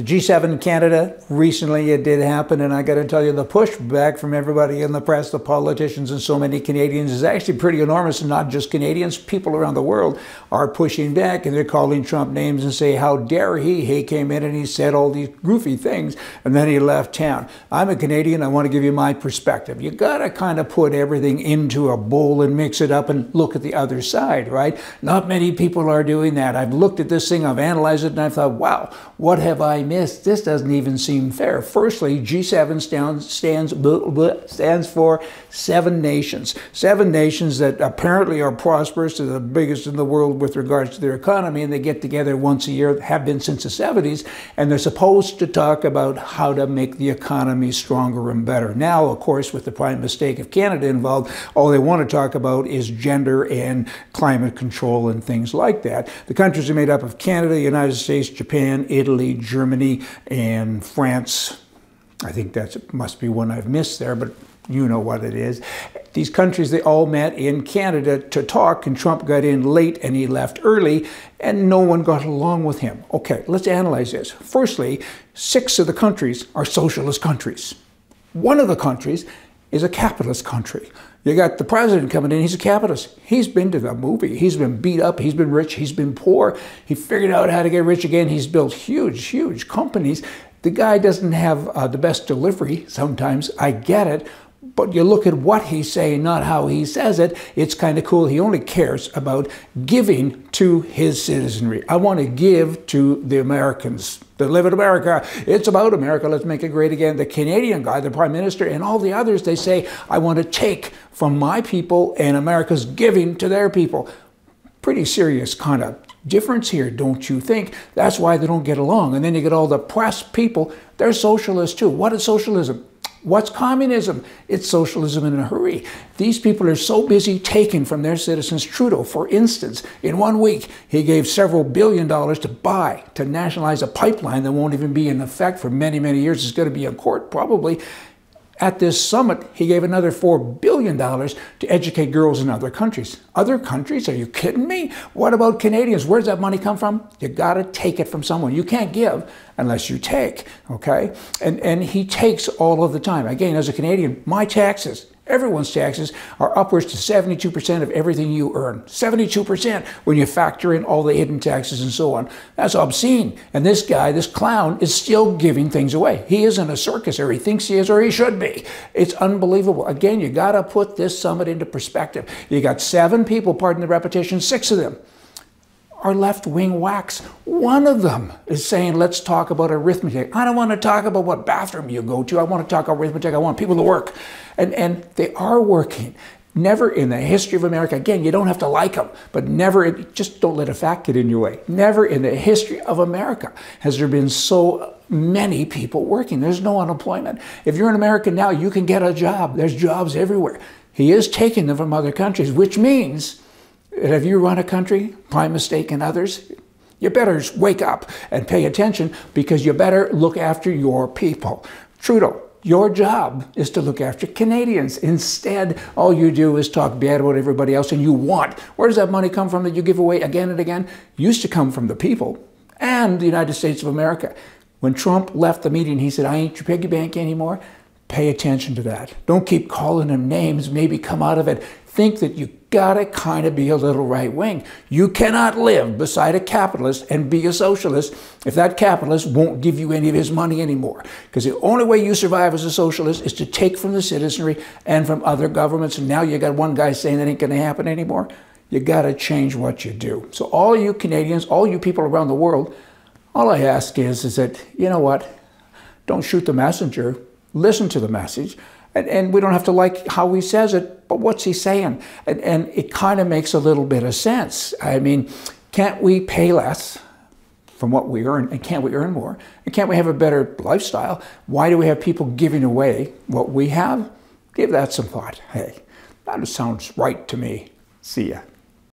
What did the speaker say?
The G7 in Canada, recently it did happen, and I got to tell you, the pushback from everybody in the press, the politicians, and so many Canadians is actually pretty enormous, and not just Canadians. People around the world are pushing back, and they're calling Trump names and say, how dare he? He came in and he said all these goofy things, and then he left town. I'm a Canadian. I want to give you my perspective. You got to kind of put everything into a bowl and mix it up and look at the other side, right? Not many people are doing that. I've looked at this thing, I've analyzed it, and I've thought, wow, what have I missed? This doesn't even seem fair. Firstly, G7 stands for 7 nations. 7 nations that apparently are prosperous, they're the biggest in the world with regards to their economy, and they get together once a year, have been since the 70s, and they're supposed to talk about how to make the economy stronger and better. Now, of course, with the prime mistake of Canada involved, all they want to talk about is gender and climate control and things like that. The countries are made up of Canada, the United States, Japan, Italy, Germany, and France. I think that must be one I've missed there, but you know what it is. These countries, they all met in Canada to talk, and Trump got in late and he left early, and no one got along with him. Okay, let's analyze this. Firstly, 6 of the countries are socialist countries. One of the countries is a capitalist country. You got the president coming in, he's a capitalist. He's been to the movie. He's been beat up, he's been rich, he's been poor. He figured out how to get rich again. He's built huge, huge companies. The guy doesn't have the best delivery sometimes, I get it. But you look at what he's saying, not how he says it, it's kind of cool. He only cares about giving to his citizenry. I want to give to the Americans that live in America. It's about America. Let's make it great again. The Canadian guy, the prime minister, and all the others, they say, I want to take from my people, and America's giving to their people. Pretty serious kind of difference here, don't you think? That's why they don't get along. And then you get all the press people, they're socialists too. What is socialism? What's communism? It's socialism in a hurry. These people are so busy taking from their citizens. Trudeau, for instance, in 1 week, he gave several $billions to nationalize a pipeline that won't even be in effect for many, many years. It's going to be in court probably. At this summit, he gave another $4 billion to educate girls in other countries. Other countries? Are you kidding me? What about Canadians? Where does that money come from? You got to take it from someone. You can't give unless you take, okay? And he takes all of the time. Again, as a Canadian, my taxes, everyone's taxes are upwards to 72% of everything you earn. 72% when you factor in all the hidden taxes and so on. That's obscene. And this guy, this clown, is still giving things away. He isn't a circus, or he thinks he is, or he should be. It's unbelievable. Again, you got to put this summit into perspective. You got 7 people, pardon the repetition, 6 of them are left-wing whacks. One of them is saying, let's talk about arithmetic. I don't want to talk about what bathroom you go to. I want to talk arithmetic. I want people to work. And they are working. Never in the history of America, again, you don't have to like them, but never, just don't let a fact get in your way. Never in the history of America has there been so many people working. There's no unemployment. If you're an American now, you can get a job. There's jobs everywhere. He is taking them from other countries, which means that if you run a country, prime mistake and others, you better wake up and pay attention, because you better look after your people. Trudeau, your job is to look after Canadians. Instead, all you do is talk bad about everybody else, and you want. Where does that money come from that you give away again and again? Used to come from the people and the United States of America. When Trump left the meeting, he said, I ain't your piggy bank anymore. Pay attention to that. Don't keep calling them names. Maybe come out of it. Think that you gotta kind of be a little right-wing. You cannot live beside a capitalist and be a socialist if that capitalist won't give you any of his money anymore. Because the only way you survive as a socialist is to take from the citizenry and from other governments. And now you got one guy saying that ain't gonna happen anymore. You gotta change what you do. So all you Canadians, all you people around the world, all I ask is that, you know what? Don't shoot the messenger. Listen to the message. And we don't have to like how he says it, but what's he saying? And it kind of makes a little bit of sense. I mean, can't we pay less from what we earn, and can't we earn more? And can't we have a better lifestyle? Why do we have people giving away what we have? Give that some thought. Hey, that sounds right to me. See ya.